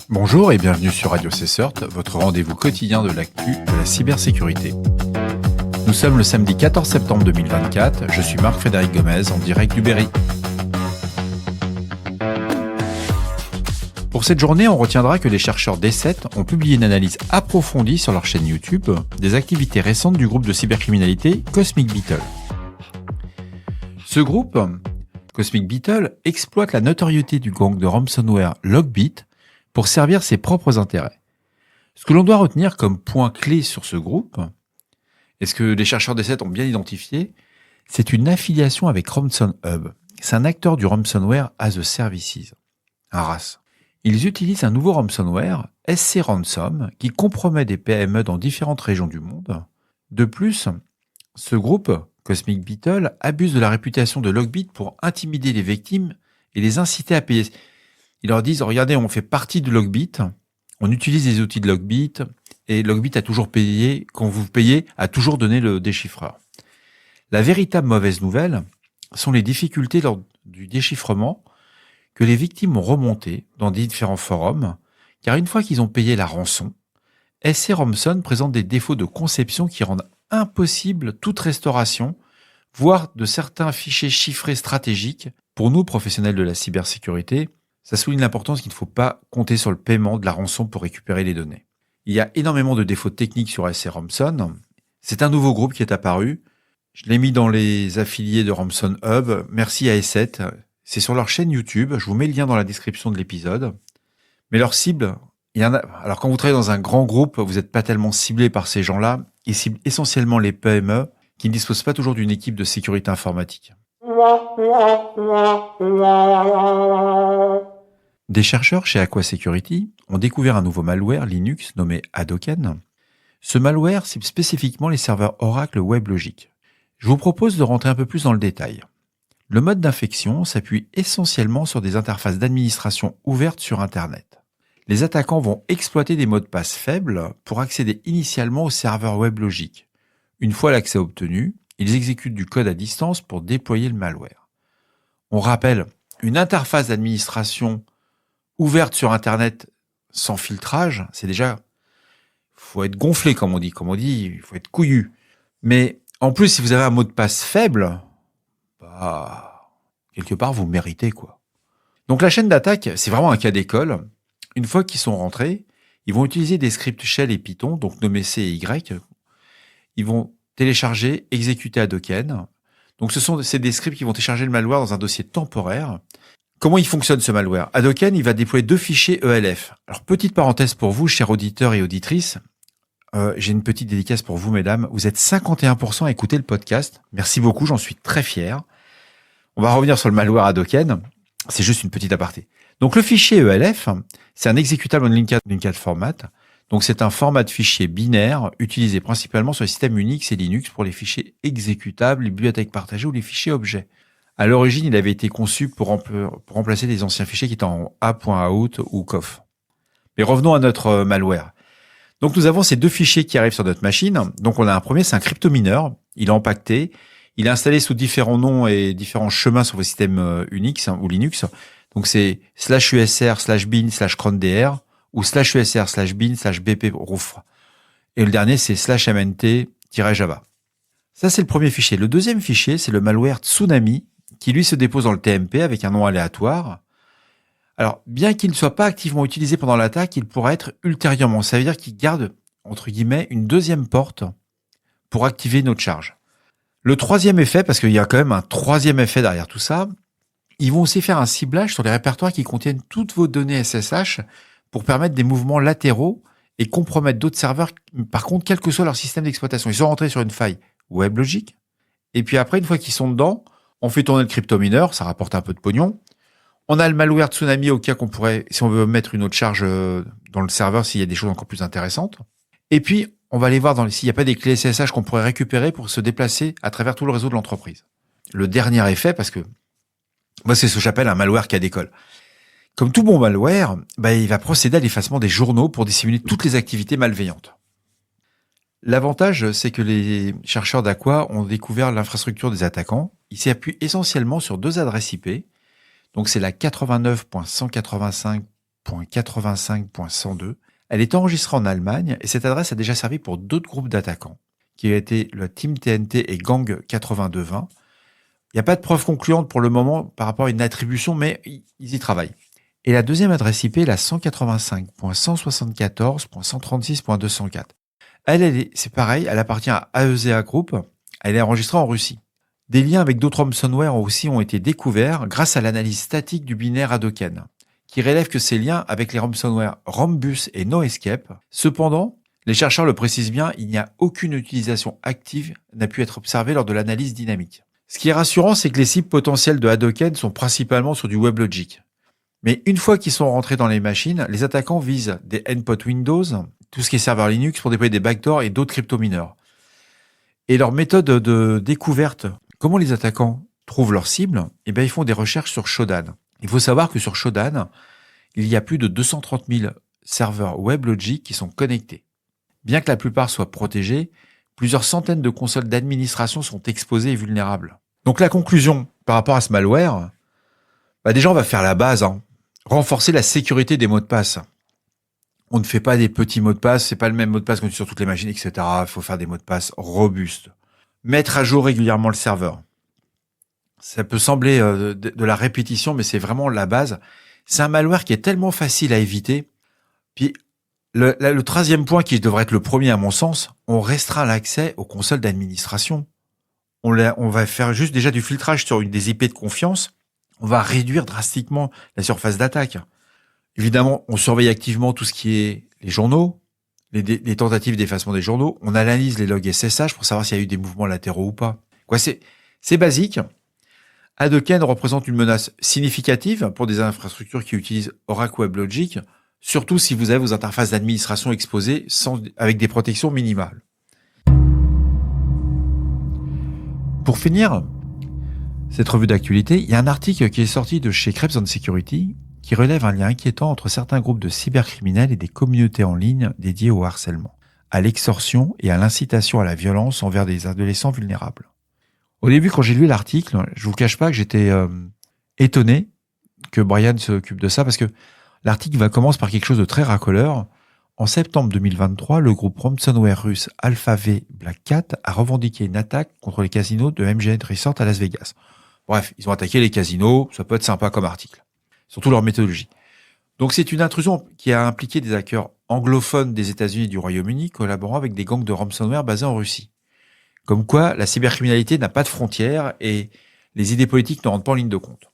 Bonjour et bienvenue sur Radio CSERT, votre rendez-vous quotidien de l'actu de la cybersécurité. Nous sommes le samedi 14 septembre 2024, je suis Marc-Frédéric Gomez en direct du Berry. Pour cette journée, on retiendra que les chercheurs d'E7 ont publié une analyse approfondie sur leur chaîne YouTube des activités récentes du groupe de cybercriminalité Cosmic Beetle. Ce groupe, Cosmic Beetle, exploite la notoriété du gang de ransomware Lockbit pour servir ses propres intérêts. Ce que l'on doit retenir comme point clé sur ce groupe, et ce que les chercheurs d'E7 ont bien identifié, c'est une affiliation avec Ransom Hub. C'est un acteur du Ransomware as a Services, un RAS. Ils utilisent un nouveau ransomware, SC Ransom, qui compromet des PME dans différentes régions du monde. De plus, ce groupe, Cosmic Beetle, abuse de la réputation de Lockbit pour intimider les victimes et les inciter à payer. Ils leur disent, regardez, on fait partie de Lockbit, on utilise les outils de Lockbit, et Lockbit a toujours payé, quand vous payez, a toujours donné le déchiffreur. La véritable mauvaise nouvelle sont les difficultés lors du déchiffrement que les victimes ont remontées dans différents forums, car une fois qu'ils ont payé la rançon, SC Ransom présente des défauts de conception qui rendent impossible toute restauration, voire de certains fichiers chiffrés stratégiques. Pour nous, professionnels de la cybersécurité, ça souligne l'importance qu'il ne faut pas compter sur le paiement de la rançon pour récupérer les données. Il y a énormément de défauts techniques sur SC Ransom. C'est un nouveau groupe qui est apparu. Je l'ai mis dans les affiliés de Ransom Hub. Merci à E7. C'est sur leur chaîne YouTube. Je vous mets le lien dans la description de l'épisode. Mais leur cible, il y en a. Alors quand vous travaillez dans un grand groupe, vous n'êtes pas tellement ciblé par ces gens-là. Ils ciblent essentiellement les PME qui ne disposent pas toujours d'une équipe de sécurité informatique. Des chercheurs chez Aqua Security ont découvert un nouveau malware Linux nommé Hadoken. Ce malware cible spécifiquement les serveurs Oracle WebLogic. Je vous propose de rentrer un peu plus dans le détail. Le mode d'infection s'appuie essentiellement sur des interfaces d'administration ouvertes sur Internet. Les attaquants vont exploiter des mots de passe faibles pour accéder initialement au serveur WebLogic. Une fois l'accès obtenu, ils exécutent du code à distance pour déployer le malware. On rappelle, une interface d'administration ouverte sur Internet sans filtrage, c'est déjà, faut être gonflé comme on dit, il faut être couillu. Mais en plus, si vous avez un mot de passe faible, quelque part vous méritez quoi. Donc la chaîne d'attaque, c'est vraiment un cas d'école. Une fois qu'ils sont rentrés, ils vont utiliser des scripts shell et Python, donc nommés C et Y. Ils vont télécharger, exécuter Hadoken. Donc c'est des scripts qui vont télécharger le malware dans un dossier temporaire. Comment il fonctionne ce malware? Hadoken, il va déployer 2 fichiers ELF. Alors, petite parenthèse pour vous, chers auditeurs et auditrices. J'ai une petite dédicace pour vous, mesdames. Vous êtes 51% à écouter le podcast. Merci beaucoup, j'en suis très fier. On va revenir sur le malware Hadoken. C'est juste une petite aparté. Donc, le fichier ELF, c'est un exécutable en linked format. Donc, c'est un format de fichier binaire utilisé principalement sur les systèmes Unix et Linux pour les fichiers exécutables, les bibliothèques partagées ou les fichiers objets. À l'origine, il avait été conçu pour remplacer les anciens fichiers qui étaient en A.out ou COF. Mais revenons à notre malware. Donc nous avons ces 2 fichiers qui arrivent sur notre machine. Donc on a un premier, c'est un cryptomineur. Il est empaqueté. Il est installé sous différents noms et différents chemins sur vos systèmes Unix ou Linux. Donc c'est /usr /bin/cron.dr ou /usr /bin/bp roufre. Et le dernier, c'est /mnt-java. Ça, c'est le premier fichier. Le deuxième fichier, c'est le malware Tsunami, qui lui se dépose dans le TMP avec un nom aléatoire. Alors, bien qu'il ne soit pas activement utilisé pendant l'attaque, il pourra être ultérieurement. Ça veut dire qu'il garde, entre guillemets, une deuxième porte pour activer notre charge. Le troisième effet, parce qu'il y a quand même un troisième effet derrière tout ça, ils vont aussi faire un ciblage sur les répertoires qui contiennent toutes vos données SSH pour permettre des mouvements latéraux et compromettre d'autres serveurs, par contre, quel que soit leur système d'exploitation. Ils sont rentrés sur une faille WebLogic, et puis après, une fois qu'ils sont dedans, on fait tourner le cryptomineur, ça rapporte un peu de pognon. On a le malware Tsunami au cas qu'on pourrait, si on veut mettre une autre charge dans le serveur, s'il y a des choses encore plus intéressantes. Et puis, on va aller voir s'il n'y a pas des clés SSH qu'on pourrait récupérer pour se déplacer à travers tout le réseau de l'entreprise. Le dernier effet, parce que moi, c'est ce que j'appelle un malware cas d'école. Comme tout bon malware, il va procéder à l'effacement des journaux pour dissimuler toutes les activités malveillantes. L'avantage, c'est que les chercheurs d'Aqua ont découvert l'infrastructure des attaquants. Ils s'appuient essentiellement sur 2 adresses IP Donc c'est la 89.185.85.102. Elle est enregistrée en Allemagne et cette adresse a déjà servi pour d'autres groupes d'attaquants, qui a été le Team TNT et Gang 8220. Il n'y a pas de preuve concluante pour le moment par rapport à une attribution, mais ils y travaillent. Et la deuxième adresse IP, la 185.174.136.204. C'est pareil, elle appartient à AESA Group, elle est enregistrée en Russie. Des liens avec d'autres ransomware aussi ont été découverts grâce à l'analyse statique du binaire Hadoken, qui révèle que ces liens avec les ransomware Rhombus et NoEscape. Cependant, les chercheurs le précisent bien, il n'y a aucune utilisation active n'a pu être observée lors de l'analyse dynamique. Ce qui est rassurant, c'est que les cibles potentielles de Hadoken sont principalement sur du WebLogic. Mais une fois qu'ils sont rentrés dans les machines, les attaquants visent des endpoints Windows, tout ce qui est serveur Linux pour déployer des backdoors et d'autres cryptomineurs. Et leur méthode de découverte, comment les attaquants trouvent leurs cibles? Eh bien, ils font des recherches sur Shodan. Il faut savoir que sur Shodan, il y a plus de 230 000 serveurs WebLogic qui sont connectés. Bien que la plupart soient protégés, plusieurs centaines de consoles d'administration sont exposées et vulnérables. Donc la conclusion par rapport à ce malware, déjà on va faire la base, renforcer la sécurité des mots de passe. On ne fait pas des petits mots de passe, c'est pas le même mot de passe qu'on sur toutes les machines, etc. Il faut faire des mots de passe robustes. Mettre à jour régulièrement le serveur. Ça peut sembler de la répétition, mais c'est vraiment la base. C'est un malware qui est tellement facile à éviter. Puis le 13e point, qui devrait être le premier à mon sens, on restreint l'accès aux consoles d'administration. On va faire juste déjà du filtrage sur une des IP de confiance. On va réduire drastiquement la surface d'attaque. Évidemment, on surveille activement tout ce qui est les journaux, les tentatives d'effacement des journaux. On analyse les logs SSH pour savoir s'il y a eu des mouvements latéraux ou pas. C'est basique. Hadoken représente une menace significative pour des infrastructures qui utilisent Oracle WebLogic, surtout si vous avez vos interfaces d'administration exposées avec des protections minimales. Pour finir cette revue d'actualité, il y a un article qui est sorti de chez Krebs on Security qui relève un lien inquiétant entre certains groupes de cybercriminels et des communautés en ligne dédiées au harcèlement, à l'extorsion et à l'incitation à la violence envers des adolescents vulnérables. Au début, quand j'ai lu l'article, je vous cache pas que j'étais étonné que Brian s'occupe de ça, parce que l'article commence par quelque chose de très racoleur. En septembre 2023, le groupe ransomware russe AlphaV Black Cat a revendiqué une attaque contre les casinos de MGM Resort à Las Vegas. Bref, ils ont attaqué les casinos, ça peut être sympa comme article. Surtout leur méthodologie. Donc c'est une intrusion qui a impliqué des hackers anglophones des États-Unis et du Royaume-Uni collaborant avec des gangs de ransomware basés en Russie. Comme quoi, la cybercriminalité n'a pas de frontières et les idées politiques ne rentrent pas en ligne de compte.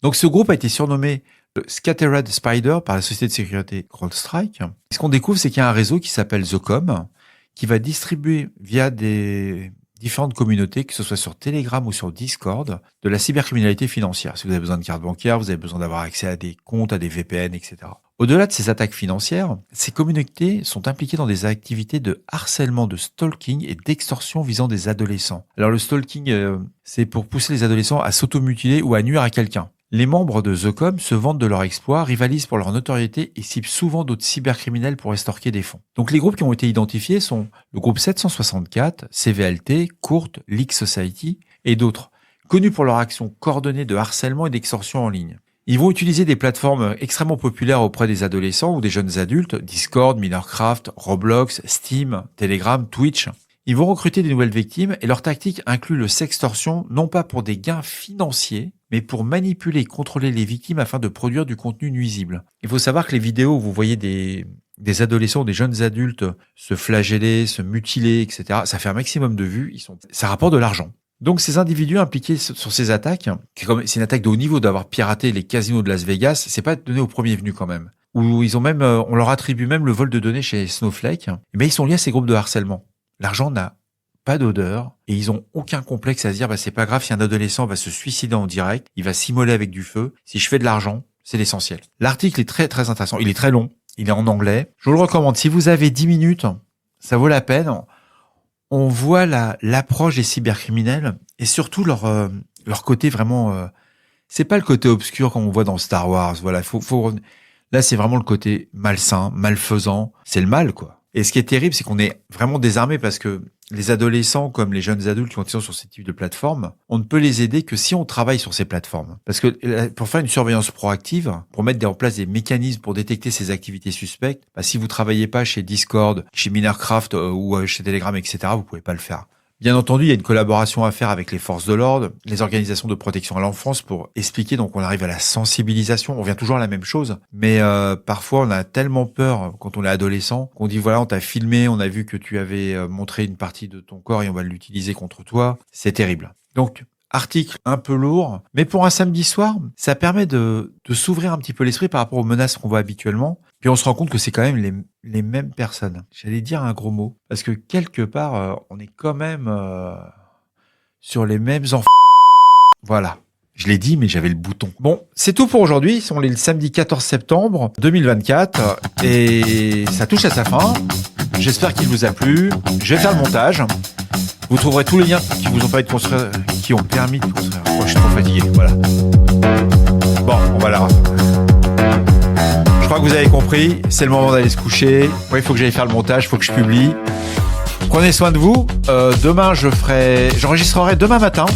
Donc ce groupe a été surnommé le Scattered Spider par la société de sécurité CrowdStrike. Ce qu'on découvre, c'est qu'il y a un réseau qui s'appelle The Com, qui va distribuer via des différentes communautés, que ce soit sur Telegram ou sur Discord, de la cybercriminalité financière. Si vous avez besoin de carte bancaire, vous avez besoin d'avoir accès à des comptes, à des VPN, etc. Au-delà de ces attaques financières, ces communautés sont impliquées dans des activités de harcèlement, de stalking et d'extorsion visant des adolescents. Alors le stalking, c'est pour pousser les adolescents à s'automutiler ou à nuire à quelqu'un. Les membres de The Com se vantent de leur exploit, rivalisent pour leur notoriété et ciblent souvent d'autres cybercriminels pour estorquer des fonds. Donc les groupes qui ont été identifiés sont le groupe 764, CVLT, Kurt, Leak Society et d'autres, connus pour leur action coordonnée de harcèlement et d'extorsion en ligne. Ils vont utiliser des plateformes extrêmement populaires auprès des adolescents ou des jeunes adultes, Discord, Minercraft, Roblox, Steam, Telegram, Twitch. Ils vont recruter des nouvelles victimes et leur tactique inclut le sextorsion, non pas pour des gains financiers, mais pour manipuler et contrôler les victimes afin de produire du contenu nuisible. Il faut savoir que les vidéos où vous voyez des adolescents ou des jeunes adultes se flageller, se mutiler, etc., ça fait un maximum de vues, ça rapporte de l'argent. Donc ces individus impliqués sur ces attaques, c'est une attaque de haut niveau d'avoir piraté les casinos de Las Vegas, c'est pas donné au premier venu quand même. Où ils ont même, on leur attribue même le vol de données chez Snowflake, mais ils sont liés à ces groupes de harcèlement. L'argent n'a pas d'odeur et ils ont aucun complexe à se dire c'est pas grave si un adolescent va se suicider en direct, il va s'immoler avec du feu. Si je fais de l'argent, c'est l'essentiel. L'article est très très intéressant. Il est très long, il est en anglais. Je vous le recommande. Si vous avez 10 minutes, ça vaut la peine. On voit l'approche des cybercriminels et surtout leur côté vraiment. C'est pas le côté obscur comme on voit dans Star Wars. Voilà, là c'est vraiment le côté malsain, malfaisant. C'est le mal quoi. Et ce qui est terrible, c'est qu'on est vraiment désarmé parce que les adolescents comme les jeunes adultes qui sont sur ces types de plateformes, on ne peut les aider que si on travaille sur ces plateformes. Parce que pour faire une surveillance proactive, pour mettre en place des mécanismes pour détecter ces activités suspectes, si vous travaillez pas chez Discord, chez Minercraft ou chez Telegram, etc., vous pouvez pas le faire. Bien entendu, il y a une collaboration à faire avec les forces de l'ordre, les organisations de protection à l'enfance pour expliquer. Donc, on arrive à la sensibilisation. On revient toujours à la même chose. Mais parfois, on a tellement peur quand on est adolescent qu'on dit, voilà, on t'a filmé, on a vu que tu avais montré une partie de ton corps et on va l'utiliser contre toi. C'est terrible. Donc, article un peu lourd, mais pour un samedi soir, ça permet de s'ouvrir un petit peu l'esprit par rapport aux menaces qu'on voit habituellement. Puis on se rend compte que c'est quand même les mêmes personnes. J'allais dire un gros mot, parce que quelque part, on est quand même sur les mêmes enfants. Voilà. Je l'ai dit, mais j'avais le bouton. Bon, c'est tout pour aujourd'hui. On est le samedi 14 septembre 2024 et ça touche à sa fin. J'espère qu'il vous a plu. Je vais faire le montage. Vous trouverez tous les liens qui vous ont permis de construire, qui ont permis de construire. Moi, je suis trop fatigué, voilà. Bon, on va la. Je crois que vous avez compris. C'est le moment d'aller se coucher. Oui, il faut que j'aille faire le montage, il faut que je publie. Prenez soin de vous. Demain, j'enregistrerai demain matin.